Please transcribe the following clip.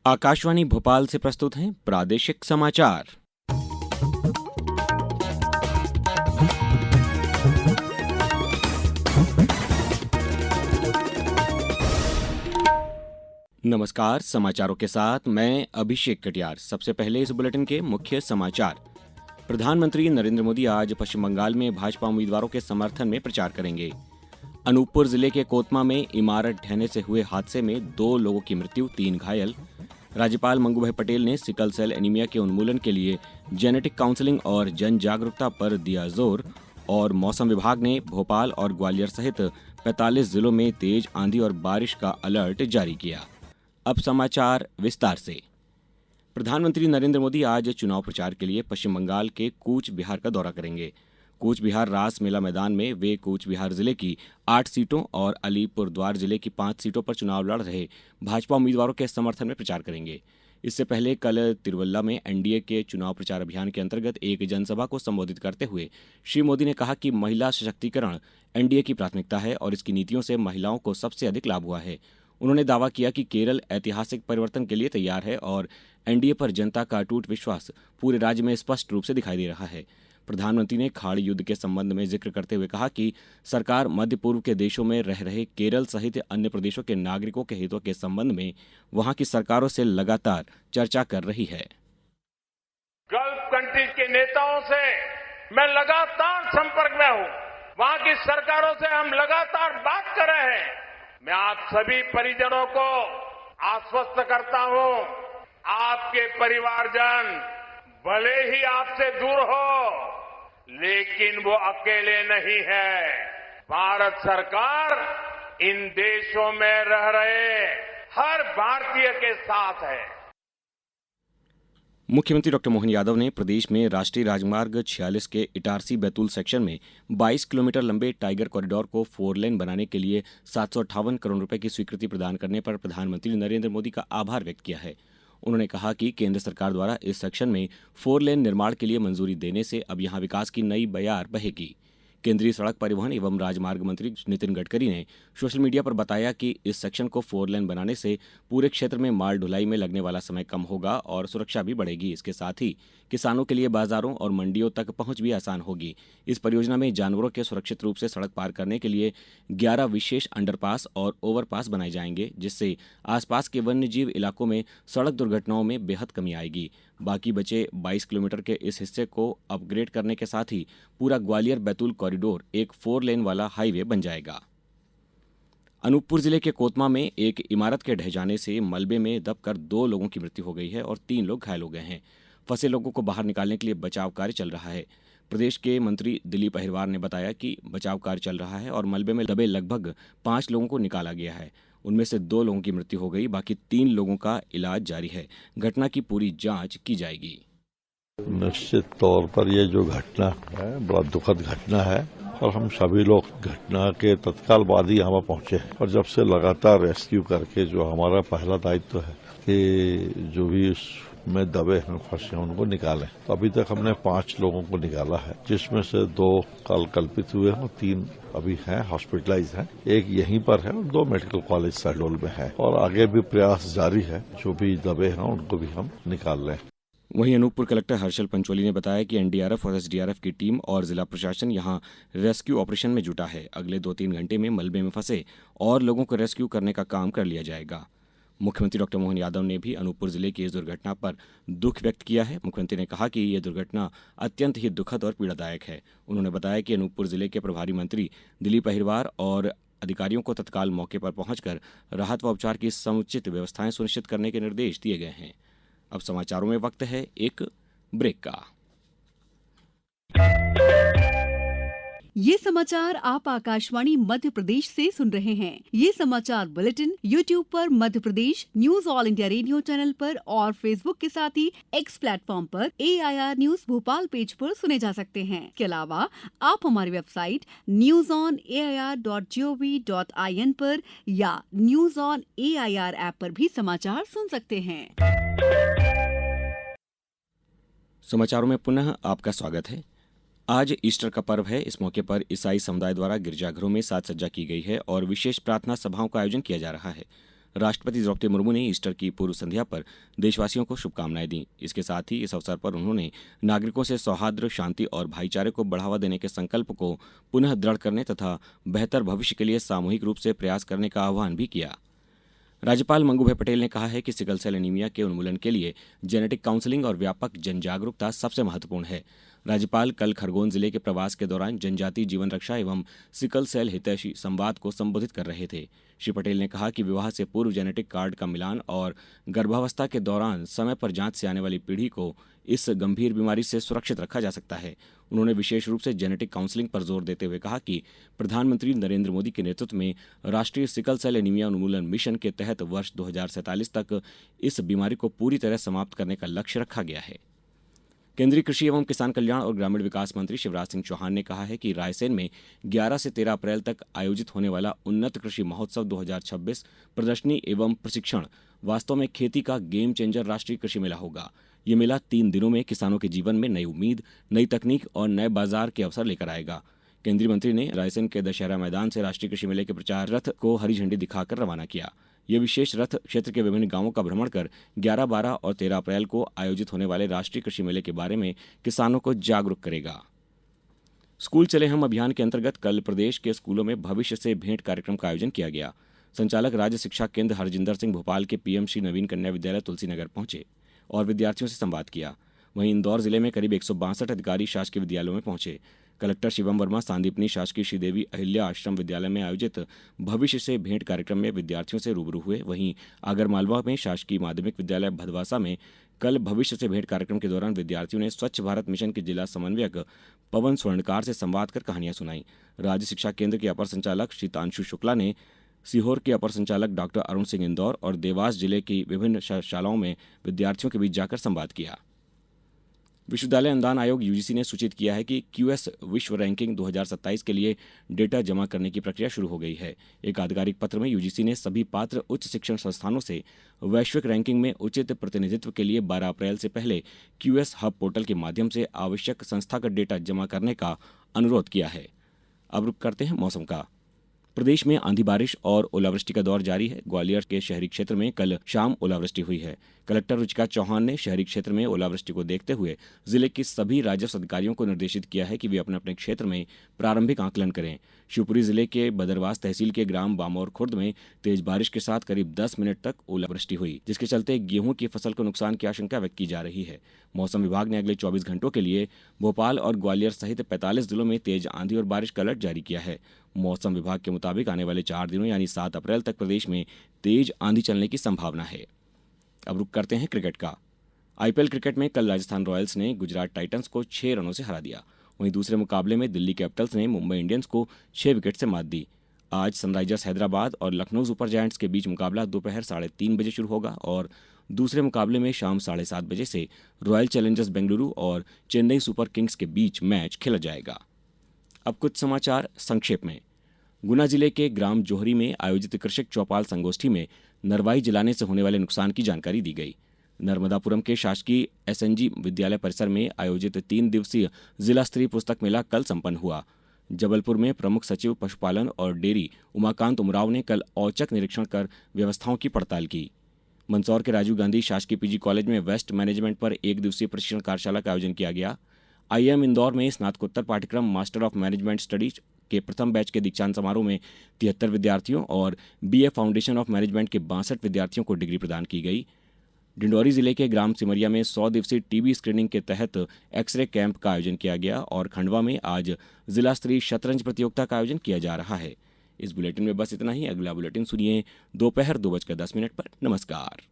आकाशवाणी भोपाल से प्रस्तुत हैं प्रादेशिक समाचार। नमस्कार, समाचारों के साथ मैं अभिषेक कटियार। सबसे पहले इस बुलेटिन के मुख्य समाचार। प्रधानमंत्री नरेंद्र मोदी आज पश्चिम बंगाल में भाजपा उम्मीदवारों के समर्थन में प्रचार करेंगे। अनूपपुर जिले के कोतमा में इमारत ढहने से हुए हादसे में 2 लोगों की मृत्यु, 3 घायल। राज्यपाल मंगूभाई पटेल ने सिकल सेल एनीमिया के उन्मूलन के लिए जेनेटिक काउंसलिंग और जन जागरूकता पर दिया जोर। और मौसम विभाग ने भोपाल और ग्वालियर सहित 45 जिलों में तेज आंधी और बारिश का अलर्ट जारी किया। अब समाचार विस्तार से। प्रधानमंत्री नरेंद्र मोदी आज चुनाव प्रचार के लिए पश्चिम बंगाल के कूच बिहार का दौरा करेंगे। कूच बिहार रास मेला मैदान में वे कूच बिहार जिले की 8 सीटों और अलीपुरद्वार जिले की 5 सीटों पर चुनाव लड़ रहे भाजपा उम्मीदवारों के समर्थन में प्रचार करेंगे। इससे पहले कल तिरुवल्ला में एनडीए के चुनाव प्रचार अभियान के अंतर्गत एक जनसभा को संबोधित करते हुए श्री मोदी ने कहा कि महिला सशक्तिकरण एनडीए की प्राथमिकता है और इसकी नीतियों से महिलाओं को सबसे अधिक लाभ हुआ है। उन्होंने दावा किया कि केरल ऐतिहासिक परिवर्तन के लिए तैयार है और एनडीए पर जनता का अटूट विश्वास पूरे राज्य में स्पष्ट रूप से दिखाई दे रहा है। प्रधानमंत्री ने खाड़ी युद्ध के संबंध में जिक्र करते हुए कहा कि सरकार मध्य पूर्व के देशों में रह रहे केरल सहित अन्य प्रदेशों के नागरिकों के हितों के संबंध में वहां की सरकारों से लगातार चर्चा कर रही है। गल्फ कंट्रीज के नेताओं से मैं लगातार संपर्क में हूं। वहां की सरकारों से हम लगातार बात कर रहे हैं। मैं आप सभी परिजनों को आश्वस्त करता हूं, आपके परिवारजन भले ही आपसे दूर हो, लेकिन वो अकेले नहीं है। भारत सरकार इन देशों में रह रहे हर भारतीय के साथ है। मुख्यमंत्री डॉक्टर मोहन यादव ने प्रदेश में राष्ट्रीय राजमार्ग 46 के इटारसी बैतूल सेक्शन में 22 किलोमीटर लंबे टाइगर कॉरिडोर को 4 लेन बनाने के लिए 758 करोड़ रुपए की स्वीकृति प्रदान करने पर प्रधानमंत्री नरेंद्र मोदी का आभार व्यक्त किया है। उन्होंने कहा कि केंद्र सरकार द्वारा इस सेक्शन में 4 लेन निर्माण के लिए मंजूरी देने से अब यहां विकास की नई बयार बहेगी। केंद्रीय सड़क परिवहन एवं राजमार्ग मंत्री नितिन गडकरी ने सोशल मीडिया पर बताया कि इस सेक्शन को 4 लेन बनाने से पूरे क्षेत्र में माल ढुलाई में लगने वाला समय कम होगा और सुरक्षा भी बढ़ेगी। इसके साथ ही किसानों के लिए बाजारों और मंडियों तक पहुंच भी आसान होगी। इस परियोजना में जानवरों के सुरक्षित रूप से सड़क पार करने के लिए 11 विशेष अंडरपास और ओवरपास बनाए जाएंगे, जिससे आसपास के वन्यजीव इलाकों में सड़क दुर्घटनाओं में बेहद कमी आएगी। बाकी बचे 22 किलोमीटर के इस हिस्से को अपग्रेड करने के साथ ही पूरा ग्वालियर बैतूल कॉरिडोर एक 4 लेन वाला हाईवे बन जाएगा। अनूपपुर जिले के कोतमा में एक इमारत के ढह जाने से मलबे में दबकर 2 लोगों की मृत्यु हो गई है और 3 लोग घायल हो गए हैं। फंसे लोगों को बाहर निकालने के लिए बचाव कार्य चल रहा है। प्रदेश के मंत्री दिलीप अहिरवार ने बताया कि बचाव कार्य चल रहा है और मलबे में दबे लगभग 5 लोगों को निकाला गया है। उनमें से 2 लोगों की मृत्यु हो गई, बाकी 3 लोगों का इलाज जारी है। घटना की पूरी जांच की जाएगी। निश्चित तौर पर ये जो घटना है बड़ा दुखद घटना है और हम सभी लोग घटना के तत्काल बाद ही यहाँ पहुंचे हैं और जब से लगातार रेस्क्यू करके जो हमारा पहला दायित्व है कि जो भी में दबे हैं फंसे हैं उनको निकालें। तो अभी तक हमने 5 लोगों को निकाला है, जिसमें से 2 कल कल्पित हुए हैं और 3 अभी हैं हॉस्पिटलाइज हैं। एक यहीं पर है और 2 मेडिकल कॉलेज शहडोल में है और आगे भी प्रयास जारी है। जो भी दबे हैं उनको भी हम निकाल लें। वहीं अनूपपुर कलेक्टर हर्षल पंचोली ने बताया कि एनडीआरएफ और एसडीआरएफ की टीम और जिला प्रशासन यहां रेस्क्यू ऑपरेशन में जुटा है। अगले 2-3 घंटे में मलबे में फंसे और लोगों को रेस्क्यू करने का काम कर लिया जाएगा। मुख्यमंत्री डॉक्टर मोहन यादव ने भी अनूपपुर जिले की इस दुर्घटना पर दुख व्यक्त किया है। मुख्यमंत्री ने कहा कि यह दुर्घटना अत्यंत ही दुखद और पीड़ादायक है। उन्होंने बताया कि अनूपपुर जिले के प्रभारी मंत्री दिलीप अहिरवार और अधिकारियों को तत्काल मौके पर पहुंचकर राहत व उपचार की समुचित व्यवस्थाएं सुनिश्चित करने के निर्देश दिए गए हैं। अब समाचारों में वक्त है एक ब्रेक का। ये समाचार आप आकाशवाणी मध्य प्रदेश से सुन रहे हैं। ये समाचार बुलेटिन YouTube पर Madhya Pradesh news All India Radio channel पर और Facebook के साथ ही X प्लेटफॉर्म पर AIR न्यूज भोपाल पेज पर सुने जा सकते हैं। इसके अलावा आप हमारी वेबसाइट newsonair.gov.in पर या न्यूज ऑन AIR ऐप पर भी समाचार सुन सकते हैं। समाचारों में पुनः आपका स्वागत है। आज ईस्टर का पर्व है। इस मौके पर ईसाई समुदाय द्वारा गिरजाघरों में साज सज्जा की गई है और विशेष प्रार्थना सभाओं का आयोजन किया जा रहा है। राष्ट्रपति द्रौपदी मुर्मू ने ईस्टर की पूर्व संध्या पर देशवासियों को शुभकामनाएं दी। इसके साथ ही इस अवसर पर उन्होंने नागरिकों से सौहार्द, शांति और भाईचारे को बढ़ावा देने के संकल्प को पुनः दृढ़ करने तथा बेहतर भविष्य के लिए सामूहिक रूप से प्रयास करने का आह्वान भी किया। राज्यपाल मंगूभाई पटेल ने कहा है कि सिकल सेल एनीमिया के उन्मूलन के लिए जेनेटिक काउंसलिंग और व्यापक जन जागरूकता सबसे महत्वपूर्ण है। राज्यपाल कल खरगोन जिले के प्रवास के दौरान जनजातीय जीवन रक्षा एवं सिकल सेल हितैषी संवाद को संबोधित कर रहे थे। श्री पटेल ने कहा कि विवाह से पूर्व जेनेटिक कार्ड का मिलान और गर्भावस्था के दौरान समय पर जांच से आने वाली पीढ़ी को इस गंभीर बीमारी से सुरक्षित रखा जा सकता है। उन्होंने विशेष रूप से जेनेटिक काउंसलिंग पर जोर देते हुए कहा कि प्रधानमंत्री नरेंद्र मोदी के नेतृत्व में राष्ट्रीय सिकल सेल एनीमिया उन्मूलन मिशन के तहत वर्ष 2047 तक इस बीमारी को पूरी तरह समाप्त करने का लक्ष्य रखा गया है। केंद्रीय कृषि एवं किसान कल्याण और ग्रामीण विकास मंत्री शिवराज सिंह चौहान ने कहा है कि रायसेन में 11 से 13 अप्रैल तक आयोजित होने वाला उन्नत कृषि महोत्सव 2026 प्रदर्शनी एवं प्रशिक्षण वास्तव में खेती का गेम चेंजर राष्ट्रीय कृषि मेला होगा। ये मेला 3 दिनों में किसानों के जीवन में नई उम्मीद, नई तकनीक और नए बाजार के अवसर लेकर आएगा। केंद्रीय मंत्री ने रायसेन के दशहरा मैदान से राष्ट्रीय कृषि मेले के प्रचार रथ को हरी झंडी दिखाकर रवाना किया। ये विशेष रथ क्षेत्र के विभिन्न गांवों का भ्रमण कर 11, 12 और 13 अप्रैल को आयोजित होने वाले राष्ट्रीय कृषि मेले के बारे में किसानों को जागरूक करेगा। स्कूल चले हम अभियान के अंतर्गत कल प्रदेश के स्कूलों में भविष्य से भेंट कार्यक्रम का आयोजन किया गया। संचालक राज्य शिक्षा केंद्र हरजिंदर सिंह भोपाल के पीएम श्री नवीन कन्या विद्यालय तुलसीनगर पहुंचे और विद्यार्थियों से संवाद किया। वहीं इंदौर जिले में करीब 162 अधिकारी शासकीय विद्यालयों में पहुंचे। कलेक्टर शिवम वर्मा सांदीपनी शासकीय श्रीदेवी अहिल्या आश्रम विद्यालय में आयोजित भविष्य से भेंट कार्यक्रम में विद्यार्थियों से रूबरू हुए। वहीं आगरमालवा में शासकीय माध्यमिक विद्यालय भदवासा में कल भविष्य से भेंट कार्यक्रम के दौरान विद्यार्थियों ने स्वच्छ भारत मिशन के जिला समन्वयक पवन स्वर्णकार से संवाद कर कहानियां सुनाई। राज्य शिक्षा केंद्र के अपर संचालक शीतांशु शुक्ला ने सीहोर के अपर संचालक डॉक्टर अरुण सिंह इंदौर और देवास जिले की विभिन्न शालाओं में विद्यार्थियों के बीच जाकर संवाद किया। विश्वविद्यालय अनुदान आयोग यूजीसी ने सूचित किया है कि क्यूएस विश्व रैंकिंग 2027 के लिए डेटा जमा करने की प्रक्रिया शुरू हो गई है। एक आधिकारिक पत्र में यूजीसी ने सभी पात्र उच्च शिक्षण संस्थानों से वैश्विक रैंकिंग में उचित प्रतिनिधित्व के लिए 12 अप्रैल से पहले क्यूएस हब पोर्टल के माध्यम से आवश्यक संस्थागत डेटा जमा करने का अनुरोध किया है। अब रुक करते हैं मौसम का। प्रदेश में आंधी बारिश और ओलावृष्टि का दौर जारी है। ग्वालियर के शहरी क्षेत्र में कल शाम ओलावृष्टि हुई है। कलेक्टर रुचिका चौहान ने शहरी क्षेत्र में ओलावृष्टि को देखते हुए जिले के सभी राजस्व अधिकारियों को निर्देशित किया है कि वे अपने अपने क्षेत्र में प्रारंभिक आकलन करें। शिवपुरी जिले के बदरवास तहसील के ग्राम बामौर खुर्द में तेज बारिश के साथ करीब 10 मिनट तक ओलावृष्टि हुई, जिसके चलते गेहूं की फसल को नुकसान की आशंका व्यक्त की जा रही है। मौसम विभाग ने अगले 24 घंटों के लिए भोपाल और ग्वालियर सहित 45 जिलों में तेज आंधी और बारिश का अलर्ट जारी किया है। मौसम विभाग के मुताबिक आने वाले 4 दिनों यानी 7 अप्रैल तक प्रदेश में तेज आंधी चलने की संभावना है। अब रुक करते हैं क्रिकेट का। आईपीएल क्रिकेट में कल राजस्थान रॉयल्स ने गुजरात टाइटंस को 6 रनों से हरा दिया। वहीं दूसरे मुकाबले में दिल्ली कैपिटल्स ने मुंबई इंडियंस को 6 विकेट से मात दी। आज सनराइजर्स हैदराबाद और लखनऊ सुपर जायंट्स के बीच मुकाबला दोपहर 3:30 बजे शुरू होगा और दूसरे मुकाबले में शाम 7:30 बजे से रॉयल चैलेंजर्स बेंगलुरु और चेन्नई सुपर किंग्स के बीच मैच खेला जाएगा। अब कुछ समाचार संक्षेप में। गुना जिले के ग्राम जोहरी में आयोजित कृषक चौपाल संगोष्ठी में नरवाई जलाने से होने वाले नुकसान की जानकारी दी गई। नर्मदापुरम के शासकीय एसएनजी विद्यालय परिसर में आयोजित 3 दिवसीय जिला स्तरीय पुस्तक मेला कल संपन्न हुआ। जबलपुर में प्रमुख सचिव पशुपालन और डेयरी उमाकांत उमराव ने कल औचक निरीक्षण कर व्यवस्थाओं की पड़ताल की। मंदसौर के राजीव गांधी शासकीय पीजी कॉलेज में वेस्ट मैनेजमेंट पर 1 दिवसीय प्रशिक्षण कार्यशाला का आयोजन किया गया। आईएम इंदौर में स्नातकोत्तर पाठ्यक्रम मास्टर ऑफ मैनेजमेंट स्टडीज के प्रथम बैच के दीक्षांत समारोह में 73 विद्यार्थियों और बीए फाउंडेशन ऑफ मैनेजमेंट के 62 विद्यार्थियों को डिग्री प्रदान की गई। डिंडौरी जिले के ग्राम सिमरिया में 100 दिवसीय टीबी स्क्रीनिंग के तहत एक्सरे कैंप का आयोजन किया गया और खंडवा में आज जिला स्तरीय शतरंज प्रतियोगिता का आयोजन किया जा रहा है। इस बुलेटिन में बस इतना ही। अगला बुलेटिन सुनिए दोपहर 2:10 पर। नमस्कार।